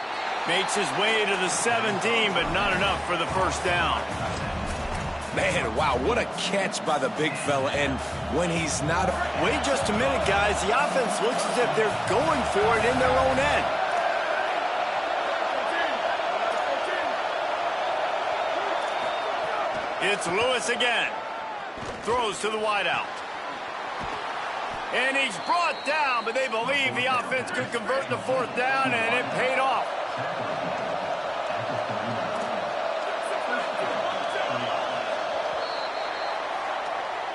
Makes his way to the 17, but not enough for the first down. Man, wow, what a catch by the big fella. And when he's not... Wait just a minute, guys. The offense looks as if they're going for it in their own end. It's Lewis again. Throws to the wideout. And he's brought down, but they believe the offense could convert the fourth down, and it paid off.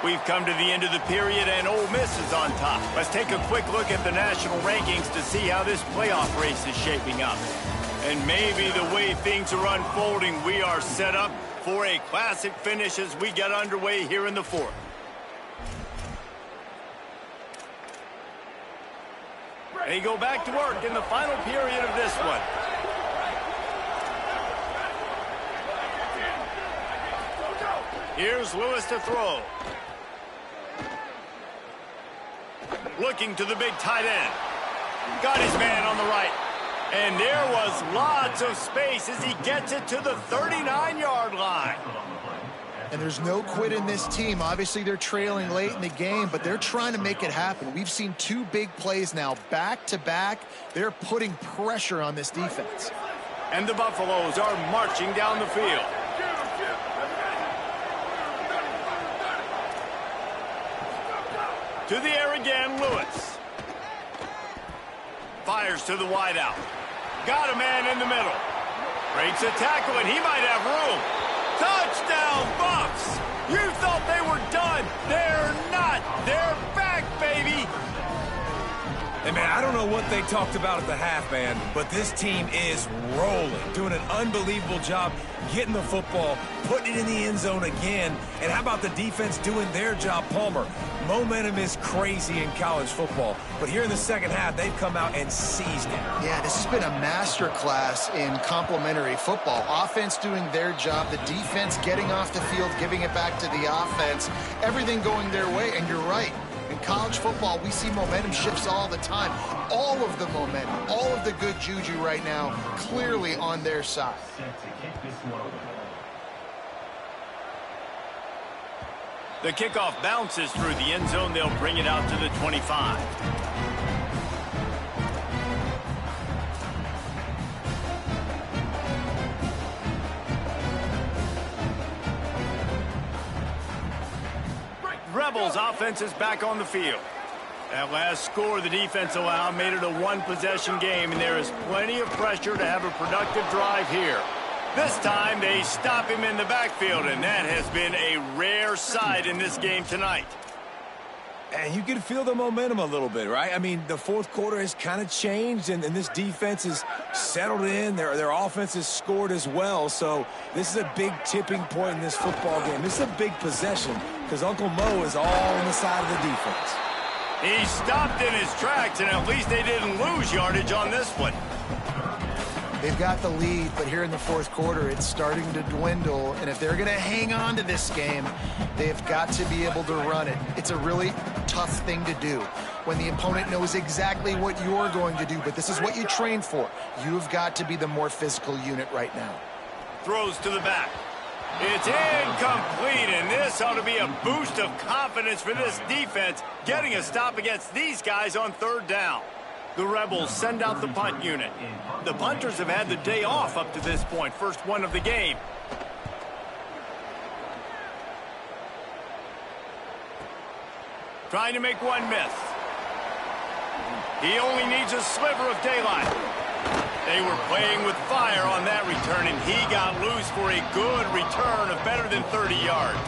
We've come to the end of the period, and Ole Miss is on top. Let's take a quick look at the national rankings to see how this playoff race is shaping up. And maybe the way things are unfolding, we are set up for a classic finish as we get underway here in the fourth. They go back to work in the final period of this one. Here's Lewis to throw. Looking to the big tight end. Got his man on the right. And there was lots of space as he gets it to the 39-yard line. And there's no quit in this team. Obviously, they're trailing late in the game, but they're trying to make it happen. We've seen two big plays now, back-to-back. They're putting pressure on this defense. And the Buffaloes are marching down the field. To the air again, Lewis. Fires to the wideout. Got a man in the middle. Breaks a tackle, and he might have room. Touchdown, Buffs! You thought they were done. They're not. They're back, baby. Hey, man, I don't know what they talked about at the half, man, but this team is rolling, doing an unbelievable job getting the football, putting it in the end zone again. And how about the defense doing their job, Palmer? Momentum is crazy in college football, but here in the second half, they've come out and seized it. Yeah, this has been a masterclass in complementary football. Offense doing their job, the defense getting off the field, giving it back to the offense, everything going their way, and you're right. In college football, we see momentum shifts all the time. All of the momentum, all of the good juju right now, clearly on their side. The kickoff bounces through the end zone. They'll bring it out to the 25. Rebels offense is back on the field. That last score the defense allowed made it a one-possession game, and there is plenty of pressure to have a productive drive here. This time they stop him in the backfield, and that has been a rare sight in this game tonight. And you can feel the momentum a little bit, right? I mean, the fourth quarter has kind of changed, and this defense is settled in. Their offense has scored as well. So this is a big tipping point in this football game. This is a big possession because Uncle Mo is all on the side of the defense. He stopped in his tracks, and at least they didn't lose yardage on this one. They've got the lead, but here in the fourth quarter, it's starting to dwindle. And if they're going to hang on to this game, they've got to be able to run it. It's a really tough thing to do. when the opponent knows exactly what you're going to do, but this is what you train for. You've got to be the more physical unit right now. Throws to the back. It's incomplete, and this ought to be a boost of confidence for this defense, getting a stop against these guys on third down. The Rebels send out the punt unit. The punters have had the day off up to this point, first one of the game. Trying to make one miss. He only needs a sliver of daylight. They were playing with fire on that return, and he got loose for a good return of better than 30 yards.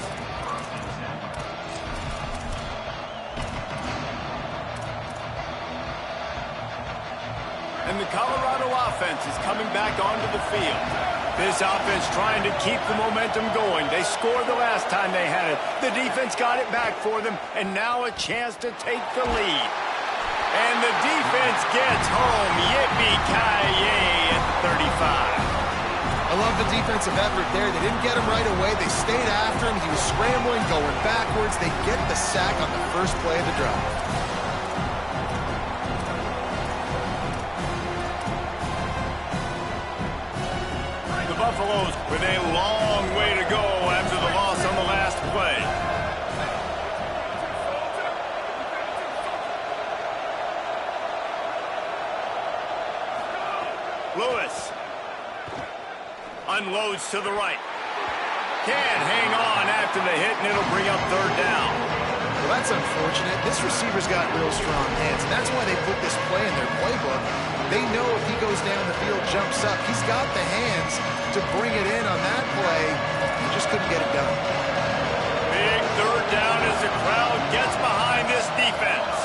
And the Colorado offense is coming back onto the field. This offense trying to keep the momentum going. They scored the last time they had it. The defense got it back for them, and now a chance to take the lead. And the defense gets home. Yippee-ki-yay at the 35. I love the defensive effort there. They didn't get him right away. They stayed after him. He was scrambling, going backwards. They get the sack on the first play of the drive. Buffaloes with a long way to go after the loss on the last play. Lewis unloads to the right. Can't hang on after the hit, and it'll bring up third down. Well, that's unfortunate. This receiver's got real strong hands, and that's why they put this play in their playbook. They know if he goes down the field, jumps up, he's got the hands to bring it in on that play. He just couldn't get it done. Big third down as the crowd gets behind this defense.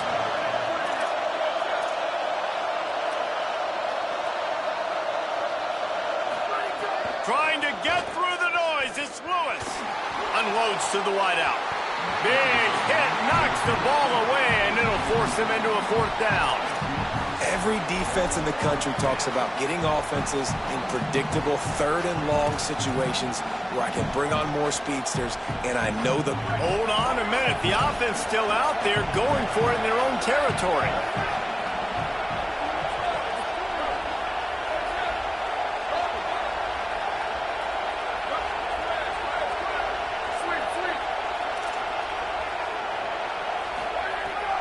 Trying to get through the noise, it's Lewis. Unloads to the wideout. Big hit, knocks the ball away, and it'll force him into a fourth down. Every defense in the country talks about getting offenses in predictable third and long situations where I can bring on more speedsters, and I know the... Hold on a minute. The offense still out there going for it in their own territory.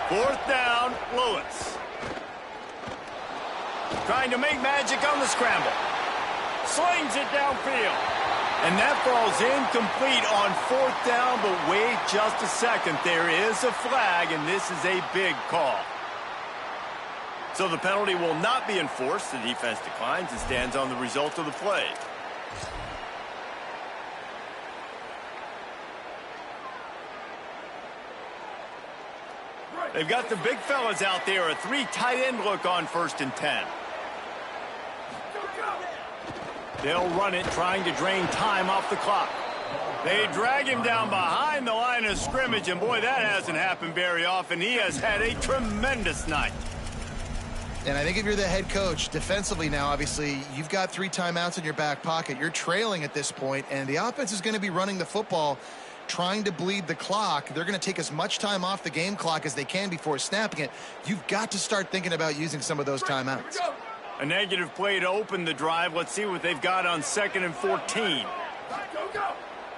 Fourth down, Lewis. Trying to make magic on the scramble. Slings it downfield. And that falls incomplete on fourth down, but wait just a second. There is a flag, and this is a big call. So the penalty will not be enforced. The defense declines and stands on the result of the play. They've got the big fellas out there, a 3 tight end look on 1st and 10. They'll run it, trying to drain time off the clock. They drag him down behind the line of scrimmage, and boy, that hasn't happened very often. He has had a tremendous night. And I think if you're the head coach, defensively now, obviously, you've got 3 timeouts in your back pocket. You're trailing at this point, and the offense is going to be running the football, trying to bleed the clock. They're going to take as much time off the game clock as they can before snapping it. You've got to start thinking about using some of those timeouts. A negative play to open the drive. Let's see what they've got on 2nd and 14.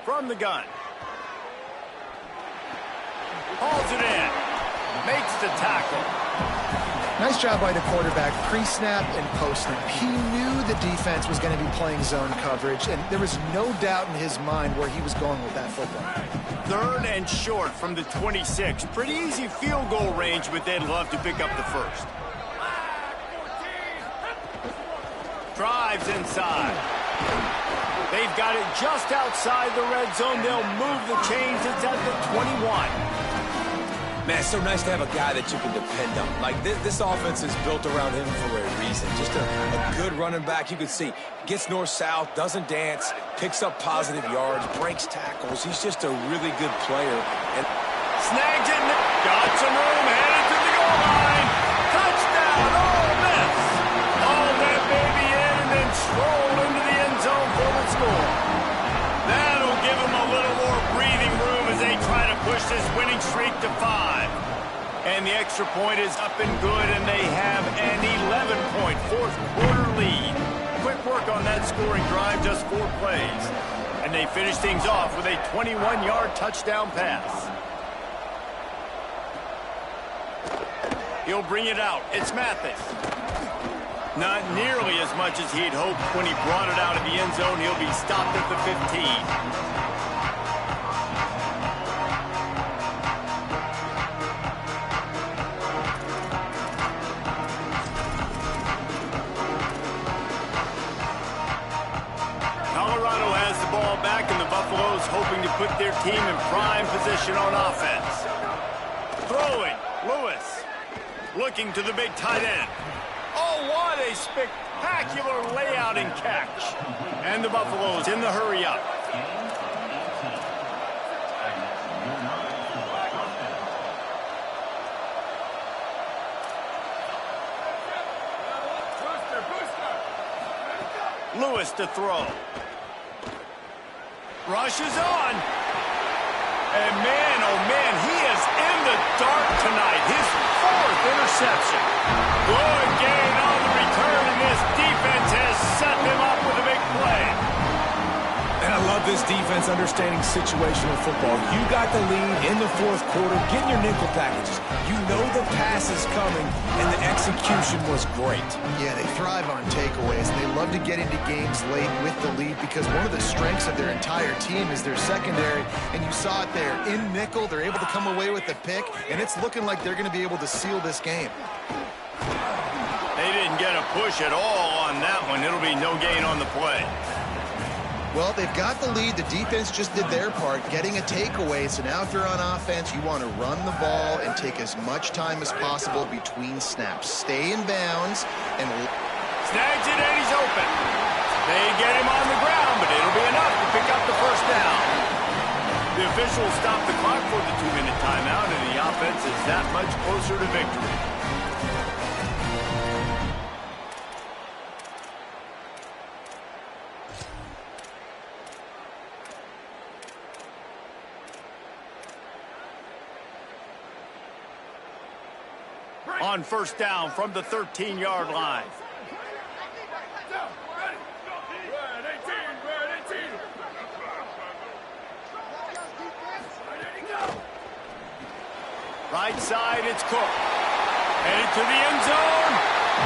From the gun. Hauls it in. Makes the tackle. Nice job by the quarterback, pre-snap and post-snap. He knew the defense was going to be playing zone coverage, and there was no doubt in his mind where he was going with that football. 3rd and short from the 26. Pretty easy field goal range, but they'd love to pick up the first. Drives inside. They've got it just outside the red zone. They'll move the chains. It's at the 21. Man, it's so nice to have a guy that you can depend on. Like, this offense is built around him for a reason. Just a good running back. You can see, gets north-south, doesn't dance, picks up positive yards, breaks tackles. He's just a really good player. And snags it. Got some room. Headed to the goal line. Touchdown. Ole Miss. Haul that baby in and then stroll into the end zone for the score. That'll give them a little more breathing room as they try to push this winning streak to 5. And the extra point is up and good, and they have an 11-point fourth-quarter lead. Quick work on that scoring drive, just 4 plays. And they finish things off with a 21-yard touchdown pass. He'll bring it out. It's Mathis. Not nearly as much as he'd hoped when he brought it out of the end zone. He'll be stopped at the 15. Buffalo's hoping to put their team in prime position on offense. Throwing, Lewis. Looking to the big tight end. Oh, what a spectacular layout and catch. And the Buffalo's in the hurry up. Lewis to throw. Rushes on. And man, oh man, he is in the dark tonight. His 4th interception. Good gain on the return, and this defense has set them up with a big play. And I love this defense understanding situational football. You got the lead in the 4th quarter, getting your nickel packages. You know the pass is coming, and the execution was great. Yeah, they thrive on takeaways, and they love to get into games late with the lead because one of the strengths of their entire team is their secondary, and you saw it there. In nickel, they're able to come away with the pick, and it's looking like they're going to be able to seal this game. They didn't get a push at all on that one. It'll be no gain on the play. Well, they've got the lead. The defense just did their part, getting a takeaway. So now if you're on offense, you want to run the ball and take as much time as possible between snaps. Stay in bounds and... Snags it, and he's open. They get him on the ground, but it'll be enough to pick up the first down. The officials stop the clock for the 2-minute timeout, and the offense is that much closer to victory. On first down from the 13-yard line. Right side, it's Cook. Headed to the end zone.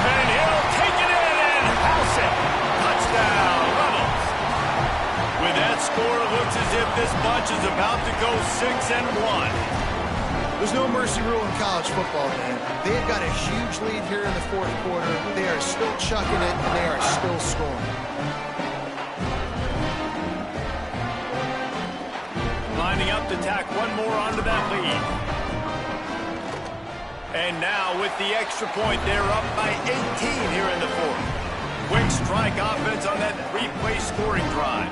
And he'll take it in and house it. Touchdown, Rebels. With that score, it looks as if this bunch is about to go 6-1. There's no mercy rule in college football, man. They've got a huge lead here in the 4th quarter. They are still chucking it, and they are still scoring. Lining up to tack one more onto that lead. And now with the extra point, they're up by 18 here in the 4th. Quick strike offense on that 3-play scoring drive.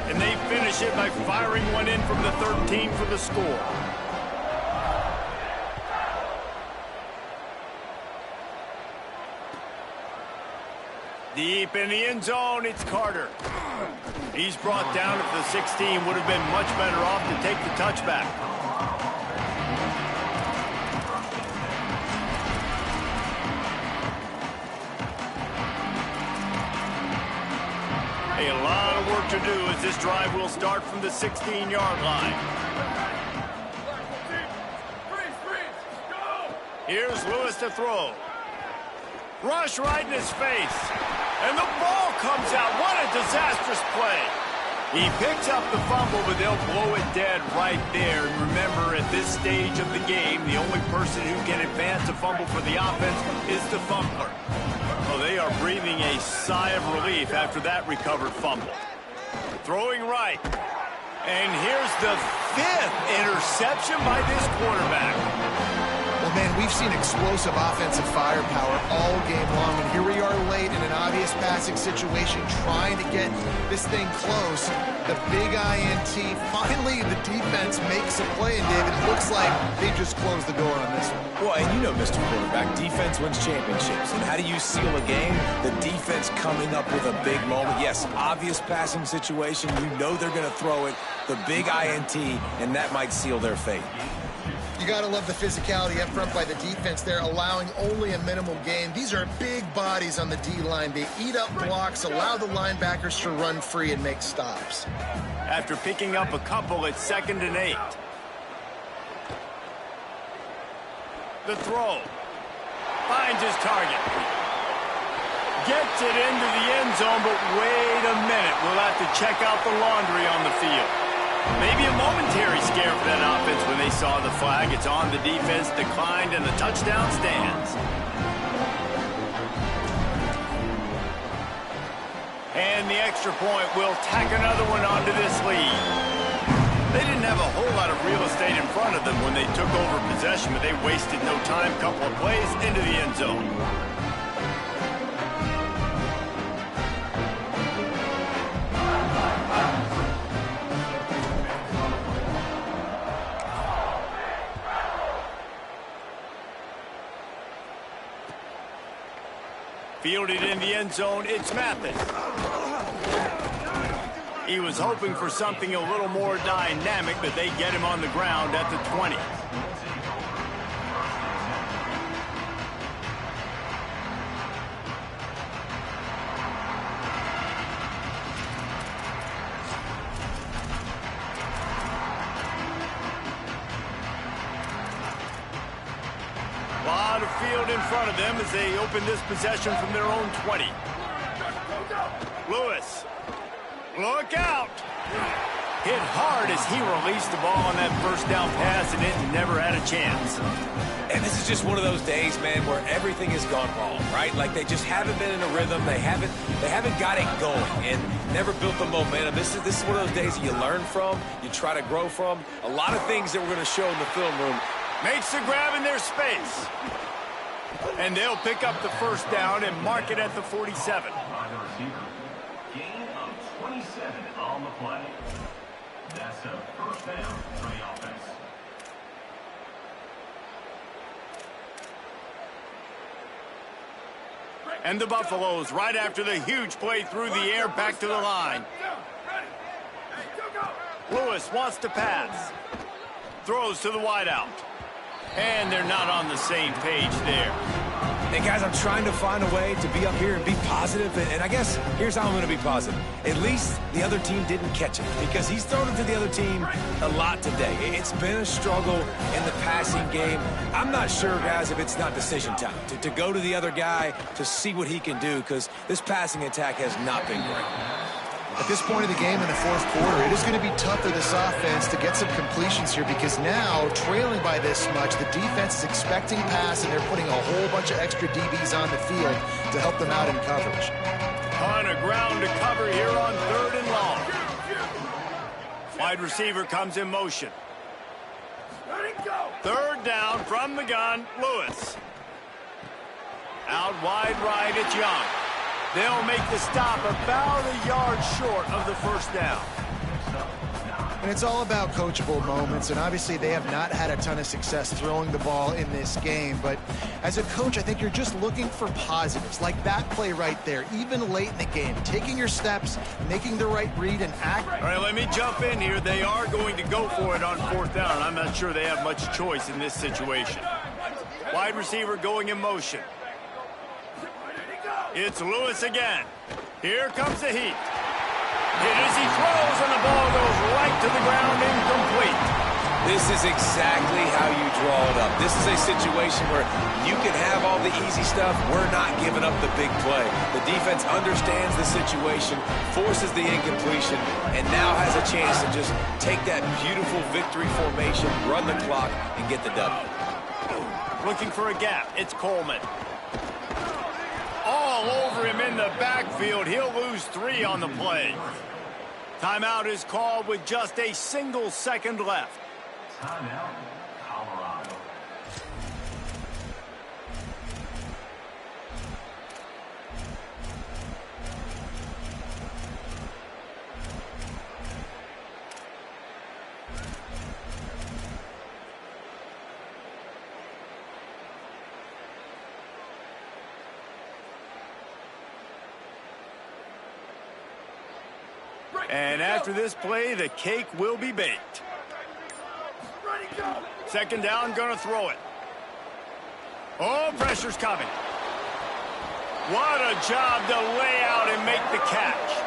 And they finish it by firing one in from the 13 for the score. Deep in the end zone, it's Carter. He's brought down at the 16. Would have been much better off to take the touchback. A lot of work to do as this drive will start from the 16-yard line. Here's Lewis to throw. Rush right in his face. And the ball comes out. What a disastrous play. He picks up the fumble, but they'll blow it dead right there. And remember, at this stage of the game, the only person who can advance a fumble for the offense is the fumbler. Oh, they are breathing a sigh of relief after that recovered fumble. Throwing right. And here's the 5th interception by this quarterback. Well, man, we've seen explosive offensive firepower all game long, and here we are late in an obvious passing situation trying to get this thing close. The big INT. Finally, the defense makes a play, and David, it looks like they just closed the door on this one. Well, and you know, Mr. Quarterback, defense wins championships. And how do you seal a game? The defense coming up with a big moment. Yes, obvious passing situation. You know they're going to throw it. The big INT, and that might seal their fate. You got to love the physicality up front by the defense there, allowing only a minimal gain. These are big bodies on the D-line. They eat up blocks, allow the linebackers to run free and make stops. After picking up a couple, it's 2nd and 8. The throw. Finds his target. Gets it into the end zone, but wait a minute. We'll have to check out the laundry on the field. Maybe a momentary scare for that offense when they saw the flag. It's on, the defense declined, and the touchdown stands. And the extra point will tack another one onto this lead. They didn't have a whole lot of real estate in front of them when they took over possession, but they wasted no time. Couple of plays into the end zone. Fielded in the end zone, it's Mathis. He was hoping for something a little more dynamic, but they get him on the ground at the 20. A lot of field in front of them as they open this possession from their own 20. Lewis. Look out! Hit hard as he released the ball on that first down pass, and it never had a chance. And this is just one of those days, man, where everything has gone wrong, right? Like they just haven't been in a rhythm. They haven't got it going and never built the momentum. This is one of those days that you learn from, you try to grow from. A lot of things that we're going to show in the film room. Makes the grab in their space. And they'll pick up the first down and mark it at the 47. On the play. That's a first down for the offense. And the Buffaloes, right after the huge play through the air, back to the line. Lewis wants to pass. Throws to the wideout. And they're not on the same page there. And guys, I'm trying to find a way to be up here and be positive, and I guess here's how I'm going to be positive. At least the other team didn't catch it, because he's thrown it to the other team a lot today. It's been a struggle in the passing game. I'm not sure, guys, if it's not decision time to go to the other guy to see what he can do, because this passing attack has not been great. At this point of the game in the fourth quarter, it is going to be tough for this offense to get some completions here, because now, trailing by this much, the defense is expecting pass, and they're putting a whole bunch of extra DBs on the field to help them out in coverage. On a ground to cover here on 3rd and long. Wide receiver comes in motion. 3rd down from the gun, Lewis. Out wide right, it's Young. They'll make the stop about a yard short of the first down. And it's all about coachable moments, and obviously they have not had a ton of success throwing the ball in this game. But as a coach, I think you're just looking for positives, like that play right there, even late in the game, taking your steps, making the right read, and act. All right, let me jump in here. They are going to go for it on 4th down. I'm not sure they have much choice in this situation. Wide receiver going in motion. It's Lewis again. Here comes the heat. Hit as he throws, and the ball goes right to the ground, incomplete. This is exactly how you draw it up. This is a situation where you can have all the easy stuff. We're not giving up the big play. The defense understands the situation, forces the incompletion, and now has a chance to just take that beautiful victory formation, run the clock, and get the W. Looking for a gap. It's Coleman. All over him in the backfield. He'll lose 3 on the play. Timeout is called with just a single second left. Timeout, Colorado. And after this play, the cake will be baked. Second down, going to throw it. Oh, pressure's coming. What a job to lay out and make the catch.